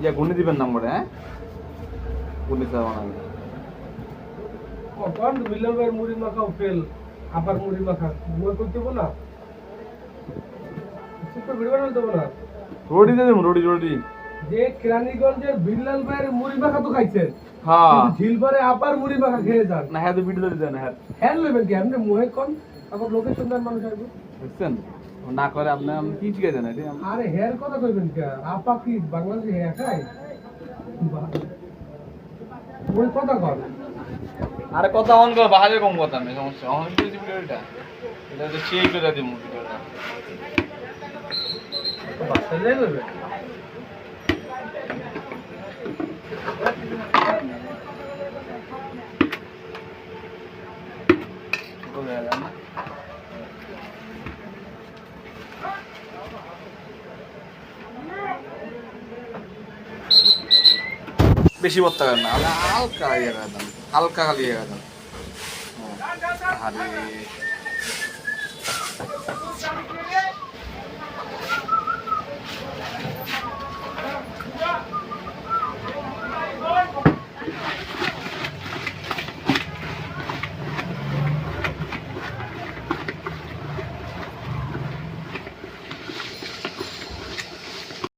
ইয়া গুনে দিবেন নম্বরে, হ্যাঁ গুনে দেওয়া না কোন মিলন ভাই মুড়ি মাখাও ফেল আবার মুড়ি মাখা মুড়ি করতে দেবো না সুপার ভিডিও বানাতে দেবো না রোডি দিয়ে দেবো রোডি রোডি যে কেরানীগঞ্জের বিল্লাল ভাইয়ের মুড়ি মাখা তো খাইছেন হ্যাঁ ঝিলপারে আবার মুড়ি মাখা খেয়ে যান না হ্যাঁ তো ভিডিও দেন হ্যাঁ হ্যাঁ নেবেন কি আপনি মুহে কোন আবার লোকেশন দেন মানুষ আসবে বুঝছেন না করে আপনি আমি কি শিখে দেন এটা আরে হেয়ার কথা কইবেন কি আপা কি বাংলাদেশে হেয়ার খায় ওই কথা কর আরে কথা অন কর বাহারে কম কথা নেই সমস্যা অন কি ভিডিওটা এটা তো শেয়ার করে দিমু ভিডিওটা বাচ্চালে কইবে বেশি বত্তা করেন না হালকা ইয়ে করে দেন হালকা খালি ইয়ে করে দেন আরে